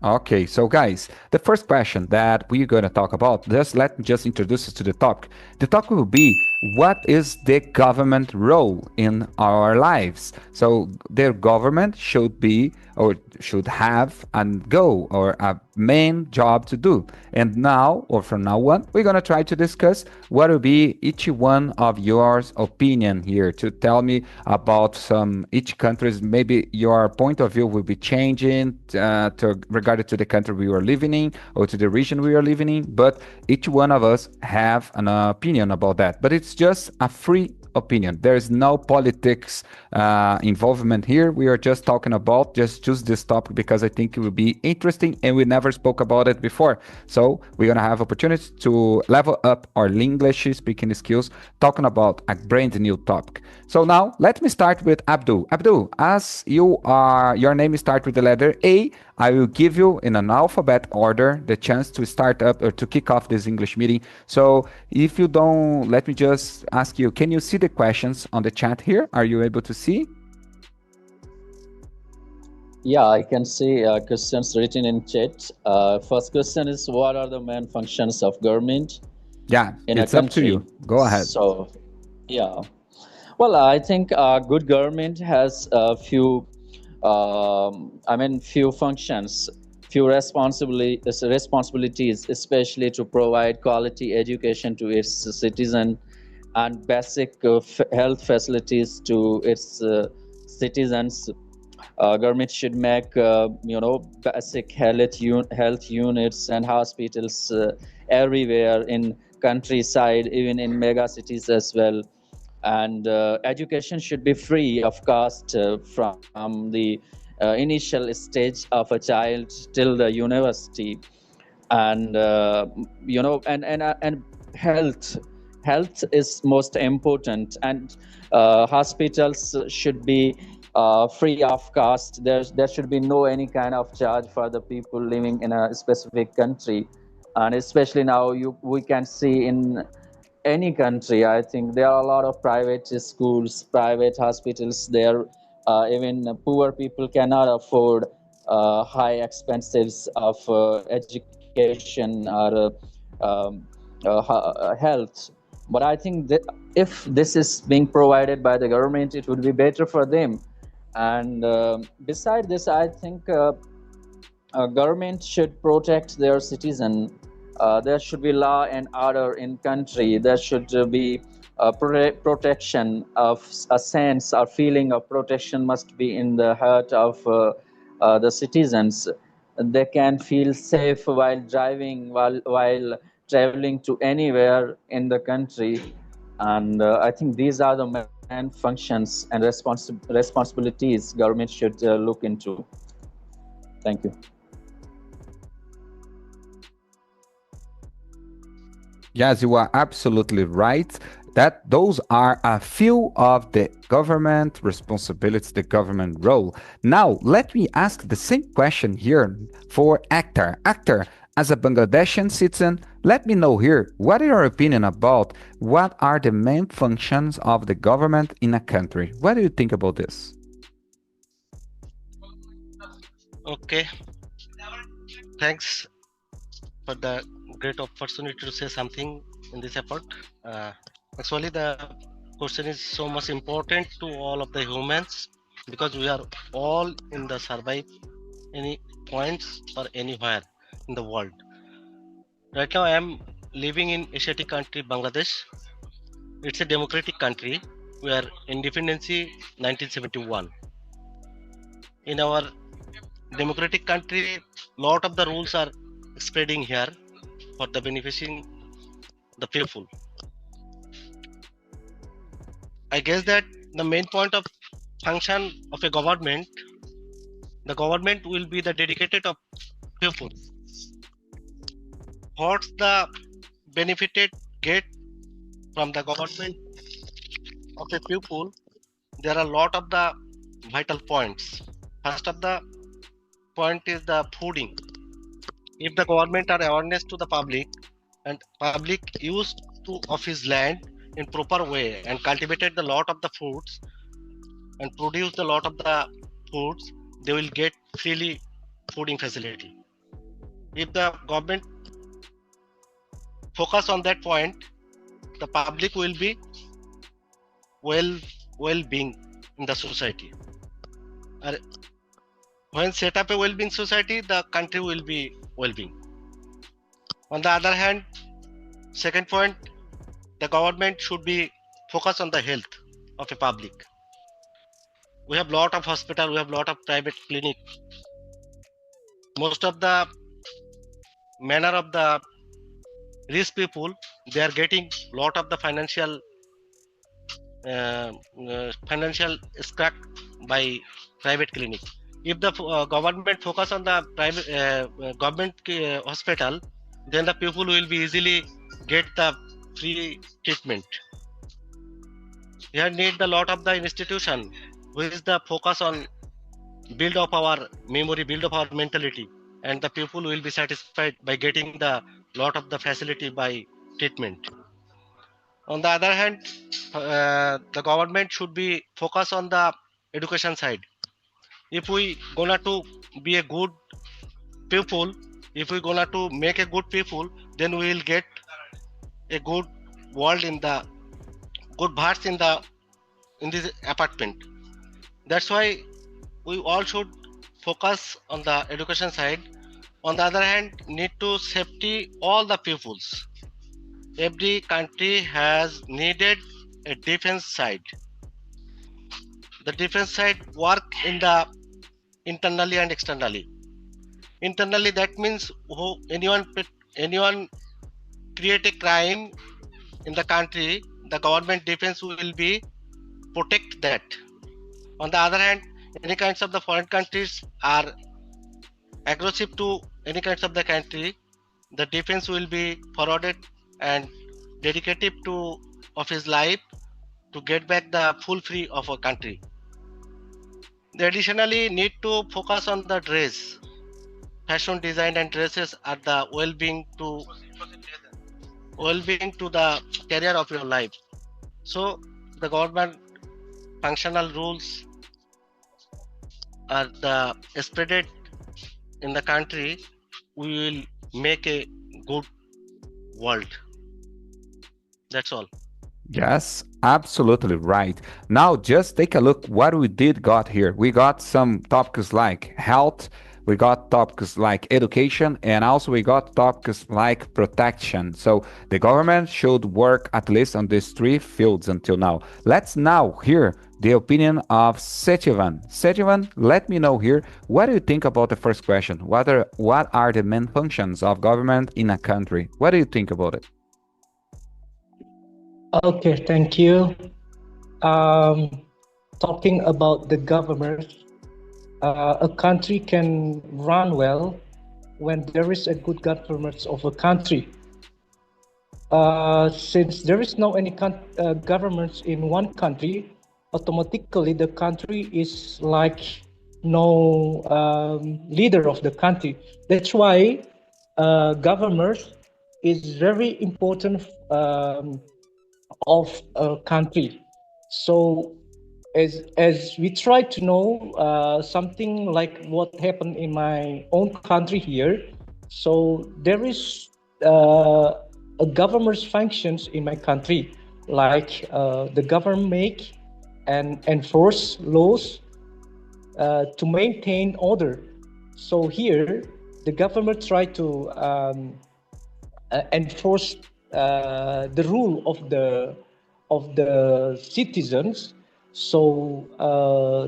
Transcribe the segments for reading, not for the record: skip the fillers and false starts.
Okay, so guys, the first question that we're going to talk about, let me just introduce us to the topic. The topic will be, what is the government role in our lives? So the government should be or should have a goal or a main job to do. And now, or from now on, we're going to try to discuss what will be each one of yours opinion here to tell me about some each countries. Maybe your point of view will be changing to regarding to the country we are living in or to the region we are living in. But each one of us have an opinion about that. But it's just a free opinion. There is no politics involvement here. We are just talking about just choose this topic because I think it will be interesting and we never spoke about it before. So we're gonna have opportunity to level up our English speaking skills talking about a brand new topic. So now let me start with Abdul. Abdul, as your name starts with the letter A, I will give you in an alphabet order the chance to start up or to kick off this English meeting. So if you don't, let me just ask you, can you see the questions on the chat here? Are you able to see? Yeah, I can see questions written in chat. First question is, what are the main functions of government Yeah, in a it's up to country? you. Go ahead. So, yeah. Well, I think good government has a few, few functions, few responsibilities, especially to provide quality education to its citizen and basic health facilities to its citizens. Government should make basic health units and hospitals everywhere in countryside, even in mega cities as well. And education should be free of cost from the initial stage of a child till the university. And and health is most important, and hospitals should be free of cost. There should be no any kind of charge for the people living in a specific country. And especially now we can see in any country, I think there are a lot of private schools, private hospitals there. Even poor people cannot afford high expenses of education or health. But I think that if this is being provided by the government, it would be better for them. And beside this, I think government should protect their citizen. There should be law and order in country. There should be protection of a sense or feeling of protection must be in the heart of the citizens. They can feel safe while driving, while traveling to anywhere in the country. And I think these are the main functions and responsibilities government should look into. Thank you. Yes, you are absolutely right. That those are a few of the government responsibilities, the government role. Now, let me ask the same question here for Akhtar. Akhtar, as a Bangladeshi citizen, let me know here what is your opinion about what are the main functions of the government in a country. What do you think about this? Okay, thanks for the great opportunity to say something in this effort. Uh, Actually, the question is so much important to all of the humans because we are all in the survive any points or anywhere in the world. Right now, I am living in Asiatic country Bangladesh. It's a democratic country. We are independency 1971. In our democratic country, lot of the rules are spreading here for the benefiting the people. I guess that the main point of function of a government, the government will be the dedicated of people. What's the benefited get from the government of a people? There are a lot of the vital points. First of the point is the fooding. If the government are awareness to the public and public used to of his land in proper way and cultivated the lot of the foods and produce the lot of the foods, they will get freely fooding facility. If the government focus on that point, the public will be well-being in the society. And when set up a well-being society, the country will be well-being. On the other hand, second point, the government should be focused on the health of a public. We have lot of hospital, we have lot of private clinic. Most of the manner of the rich people, they are getting lot of the financial scrack by private clinic. If the government focus on the private government hospital, then the people will be easily get the free treatment. Here need the lot of the institution which is the focus on build up our memory, build up our mentality, and the people will be satisfied by getting the lot of the facility by treatment. On the other hand, the government should be focused on the education side. If we gonna to be a good people, if we gonna to make a good people, then we will get a good world in the good births in this apartment. That's why we all should focus on the education side. On the other hand, need to safety all the pupils. Every country has needed a defense side. The defense side work in the internally and externally. Internally, that means anyone create a crime in the country, the government defense will be protect that. On the other hand, any kinds of the foreign countries are aggressive to any kinds of the country, the defense will be forwarded and dedicated to of his life to get back the full free of our country. They additionally need to focus on the dress. Fashion design and dresses are the well-being to the career of your life. So the government functional rules are the spreaded in the country. We will make a good world. That's all. Yes, absolutely right. Now just take a look what we did got here. We got some topics like health, we got topics like education, and also we got topics like protection. So the government should work at least on these three fields until now. Let's now hear the opinion of Setivan. Setivan, let me know here, what do you think about the first question? What are the main functions of government in a country? What do you think about it? Okay, thank you. Um, Talking about the government, a country can run well when there is a good government of a country. Since there is no any government in one country, automatically the country is like no leader of the country. That's why government is very important of a country. So as we try to know something like what happened in my own country here, so there is a government's functions in my country, like the government make and enforce laws to maintain order. So here the government try to enforce the rule of the citizens. So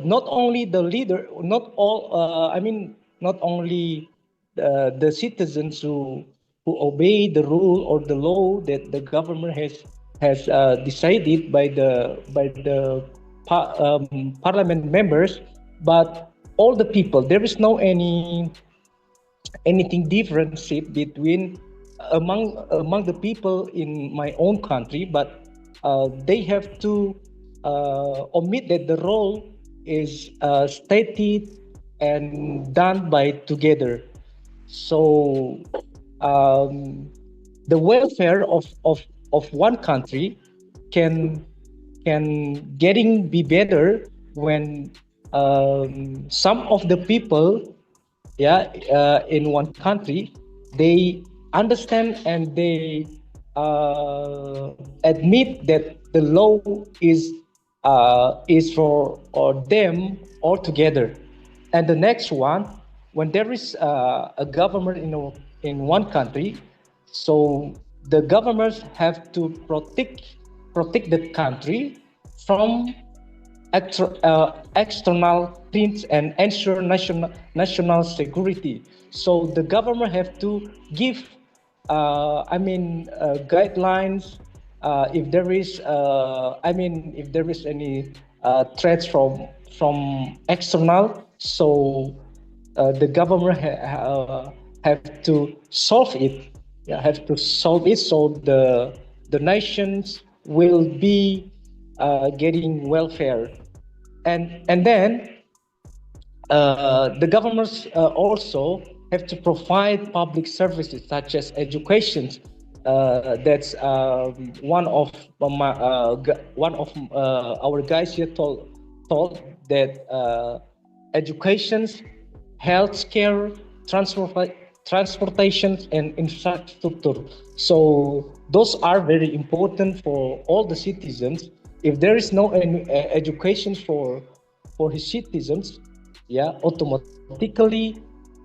not only the leader, not all. Not only the citizens who obey the rule or the law that the government has decided by the parliament members, but all the people. There is no anything differentiate between among the people in my own country, but they have to omit that the role is stated and done by together. So the welfare of one country can getting be better when some of the people in one country they understand and they admit that the law is for or them all together. And the next one, when there is a government in one country, so the governments have to protect the country from external threats and ensure national security. So the government have to give, guidelines. If there is, if there is any threats from external, so the government have to solve it. Yeah, have to solve it so the nations will be getting welfare. And then the governments also have to provide public services such as education. That's one of our guys here told that educations, healthcare, transportation, and infrastructure. So those are very important for all the citizens. If there is no education for his citizens, yeah, automatically,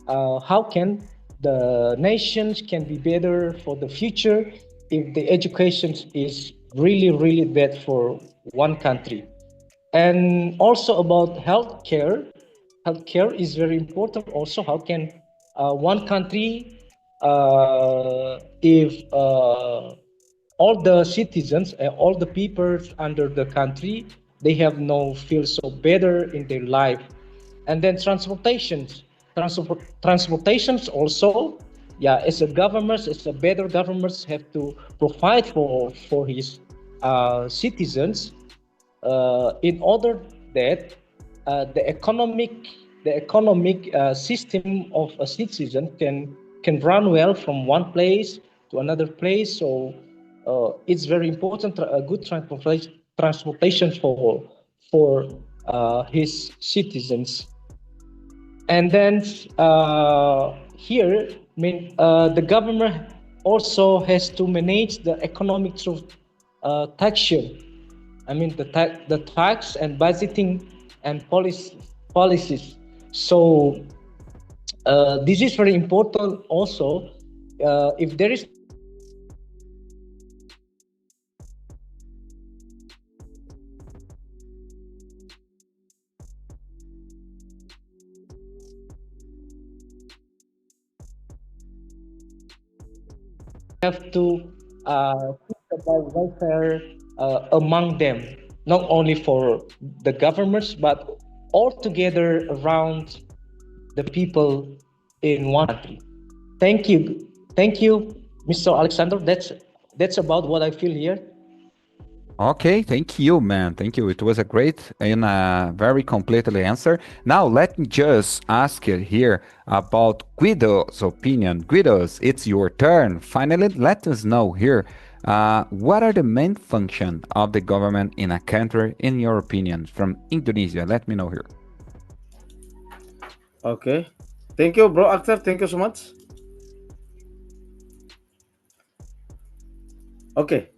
how can the nations can be better for the future if the education is really bad for one country? And also about healthcare is very important also. How can one country, if all the citizens, all the people under the country, they have no feel so better in their life? And then transportations also, yeah, as a government, as a better governments have to provide for his citizens, in order that the economic system of a citizen can run well from one place to another place. So it's very important, a good transportation for his citizens. And then here, the government also has to manage the economic through taxation. The tax and budgeting and policies. So this is very important also. If there is no economic have to think about welfare among them, not only for the governments, but all together around the people in one country. Thank you, Mr. Alexander. That's about what I feel here. Okay, thank you, man. Thank you. It was a great and very completely answer. Now, let me just ask you here about Guido's opinion. Guido's, it's your turn. Finally, let us know here what are the main function of the government in a country, in your opinion, from Indonesia. Let me know here. Okay. Thank you, bro actor. Thank you so much. Okay.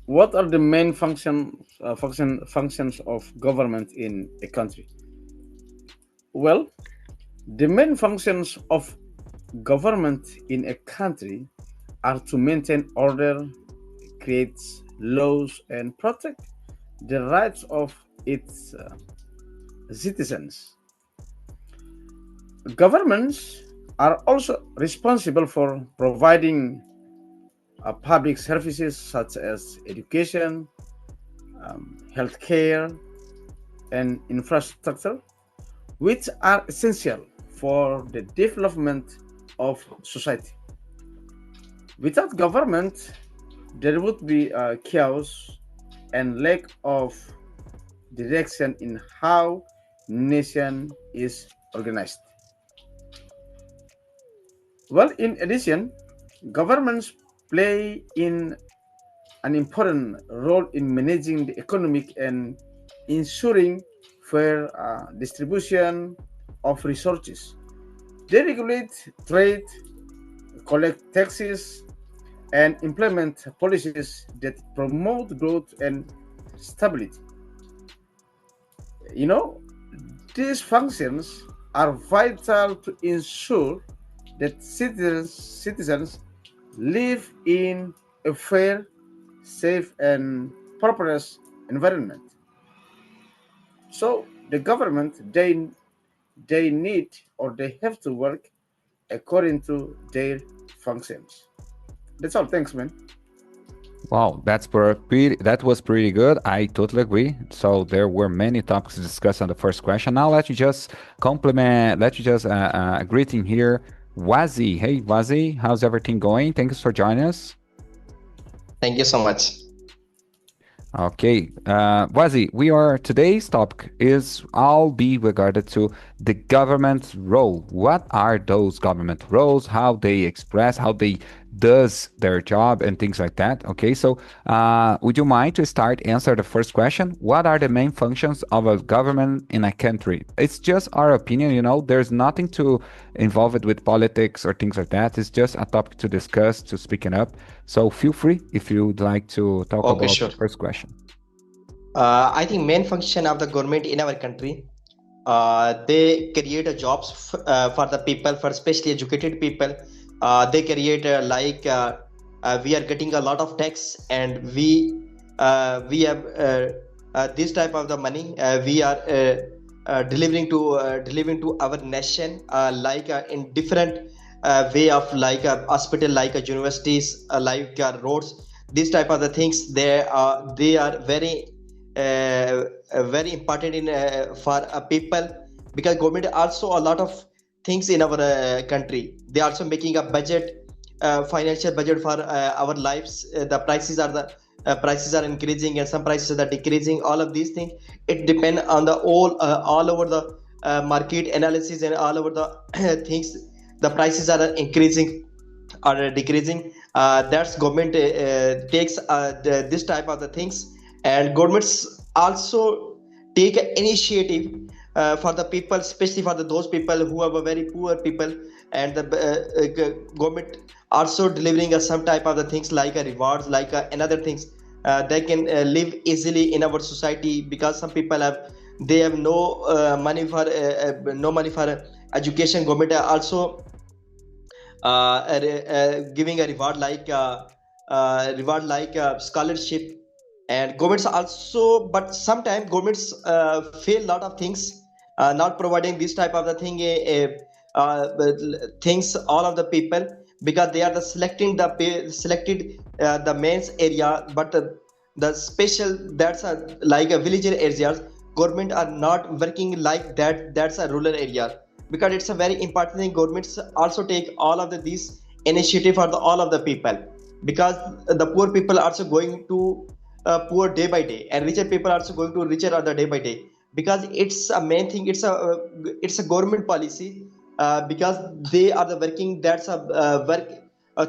What are the main functions of government in a country? Well, the main functions of government in a country are to maintain order, create laws, and protect the rights of its citizens. Governments are also responsible for providing public services such as education, healthcare, and infrastructure, which are essential for the development of society. Without government, there would be chaos and lack of direction in how nation is organized. Well, in addition, governments play in an important role in managing the economic and ensuring fair distribution of resources. They regulate trade, collect taxes, and implement policies that promote growth and stability. You know, these functions are vital to ensure that citizens live in a fair, safe, and prosperous environment. So the government they need or they have to work according to their functions. That's all. Thanks, man. Wow, that was pretty good. I totally agree. So there were many topics to discuss on the first question. Now let you just compliment, let you just greeting here, Wazi. Hey, Wazi, how's everything going? Thanks for joining us. Thank you so much. Okay, Wazi, we are today's topic is all be regarded to the government's role. What are those government roles? How they express, how they does their job, and things like that. Okay, so would you mind to start answer the first question? What are the main functions of a government in a country? It's just our opinion, you know. There's nothing to involve it with politics or things like that. It's just a topic to discuss, to speaking up. So feel free if you'd like to talk Okay, about sure. the first question. I think main function of the government in our country, they create a jobs for the people, for specially educated people. They create we are getting a lot of tax, and we have this type of the money we are delivering to our nation, in different way of hospital, universities, roads. These type of the things they are very important in for people, because government also a lot of things in our country. They also making a budget, financial budget for our lives. The prices are increasing, and some prices are decreasing. All of these things, it depend on the all over the market analysis, and all over the things. The prices are increasing or decreasing. That's government takes this type of the things, and governments also take an initiative for the people, especially for those people who are very poor people. And the government also delivering some type of the things like rewards, another things. They can live easily in our society, because some people have no money for education. Government also giving a reward like scholarship. And governments also, but sometimes governments fail lot of things, not providing this type of the thing, things all of the people, because they are the selected the mains area. But the special, that's a villager areas, government are not working like that. That's a rural area, because it's a very important thing. Governments also take all of these initiative for all of the people, because the poor people are also going to poor day by day, and richer people are also going to richer other day by day, because it's a main thing. It's a government policy, because they are the working, that's a work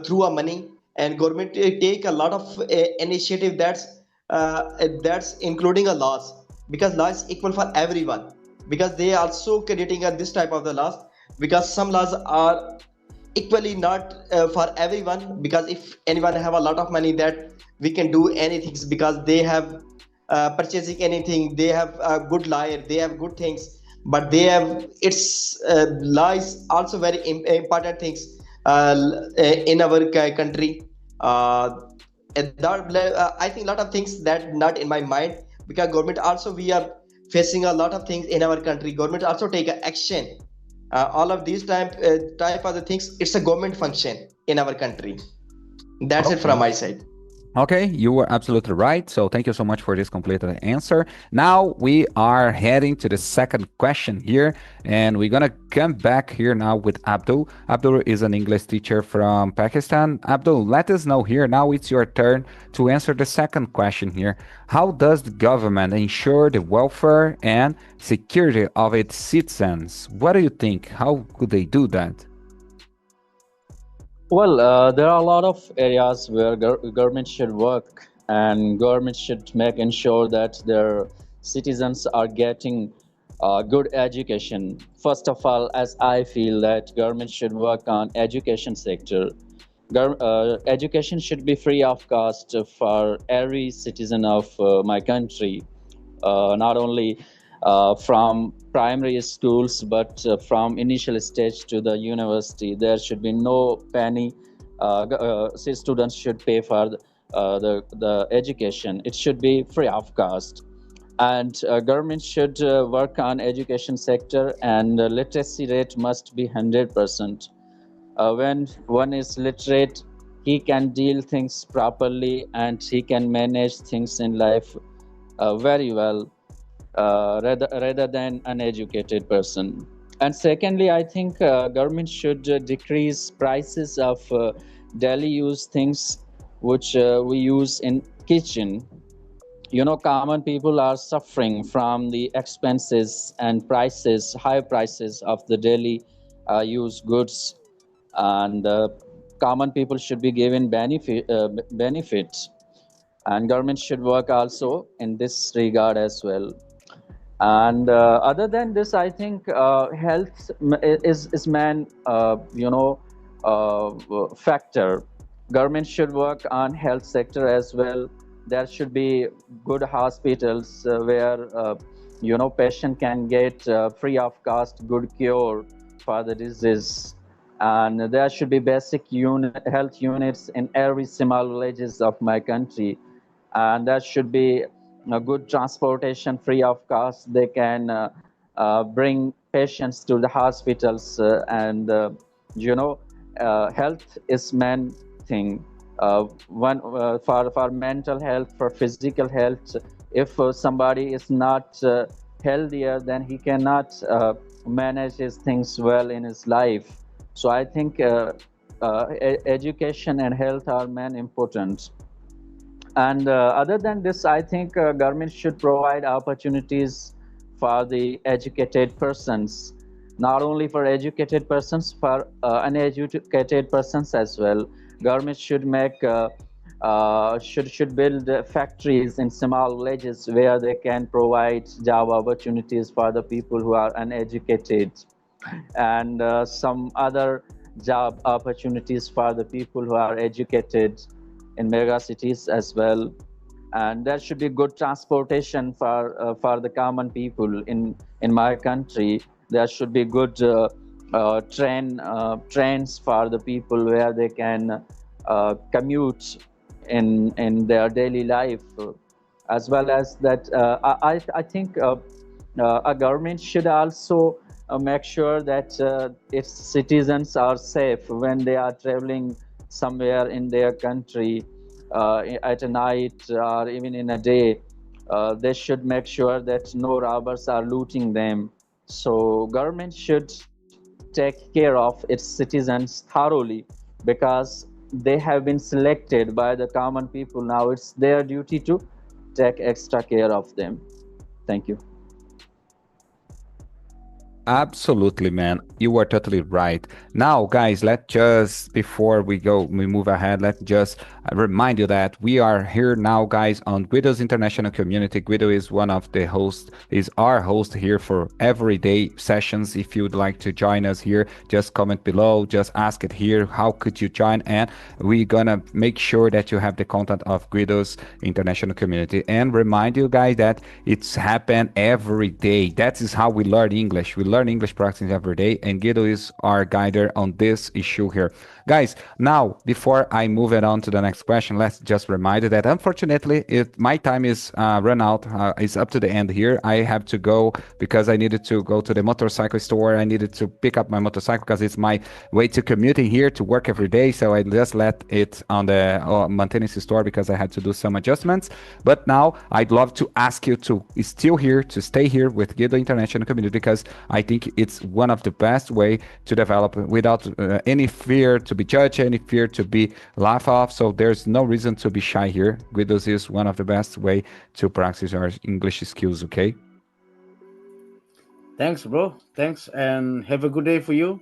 through a money. And government take a lot of initiative, that's including a laws, because law is equal for everyone, because they also creating this type of the laws, because some laws are equally not for everyone. Because if anyone have a lot of money, that we can do anything, because they have purchasing anything, they have a good lawyer, they have good things. But they have, it's law is also very important things in our country. I think a lot of things that not in my mind, because government also, we are facing a lot of things in our country. Government also take action. All of these type of the things, it's a government function in our country. That's it from my side. Okay, you were absolutely right. So thank you so much for this completed answer. Now we are heading to the second question here, and we're gonna come back here now with Abdul. Abdul is an English teacher from Pakistan. Abdul, let us know here. Now it's your turn to answer the second question here. How does the government ensure the welfare and security of its citizens? What do you think? How could they do that? Well, there are a lot of areas where government should work, and government should make ensure that their citizens are getting good education. First of all, as I feel that government should work on education sector. Education should be free of cost for every citizen of my country, not only from primary schools but from initial stage to the university. There should be no penny. Students should pay for the education. It should be free of cost, and government should work on education sector, and literacy rate must be 100%. When one is literate, he can deal things properly and he can manage things in life very well, rather than uneducated person. And secondly, I think government should decrease prices of daily use things which we use in kitchen. Common people are suffering from the expenses and prices, high prices of the daily use goods, and common people should be given benefits, and government should work also in this regard as well. And other than this, I think health is man factor. Government should work on health sector as well. There should be good hospitals where patient can get free of cost good cure for the disease, and there should be basic health units in every small villages of my country, and there should be a good transportation free of cost. They can bring patients to the hospitals, and health is main thing. One for mental health, for physical health. If somebody is not healthier, then he cannot manage his things well in his life. So I think education and health are main important. And other than this, I think government should provide opportunities for the educated persons, not only for educated persons, for uneducated persons as well. Government should make should build factories in small villages where they can provide job opportunities for the people who are uneducated, and some other job opportunities for the people who are educated in mega cities as well. And there should be good transportation for the common people in my country. There should be good trains for the people where they can commute in their daily life, as well as that. I think a government should also make sure that its citizens are safe when they are traveling somewhere in their country, at a night or even in a day. They should make sure that no robbers are looting them. So government should take care of its citizens thoroughly, because they have been selected by the common people. Now it's their duty to take extra care of them. Thank you. Absolutely, man. You are totally right. Now, guys, let's just, before we move ahead, let's just remind you that we are here now, guys, on Guido's International Community. Guido is one of the hosts, is our host here for everyday sessions. If you'd like to join us here, just comment below, just ask it here. How could you join? And we're gonna make sure that you have the content of Guido's International Community. And remind you, guys, that it's happen every day. That is how we learn English. We learn English practicing every day, and Guido is our guider on this issue here. Guys, now, before I move it on to the next question, let's just remind you that unfortunately, my time is run out. It's up to the end here. I have to go because I needed to go to the motorcycle store. I needed to pick up my motorcycle because it's my way to commuting here to work every day. So I just let it on the maintenance store because I had to do some adjustments. But now I'd love to ask you to still here, to stay here with Guido International Community, because I think it's one of the best way to develop without any fear to be judged, any fear to be laughed off. So there's no reason to be shy here. Guido's is one of the best way to practice our English skills, okay? Thanks, bro. Thanks, and have a good day for you.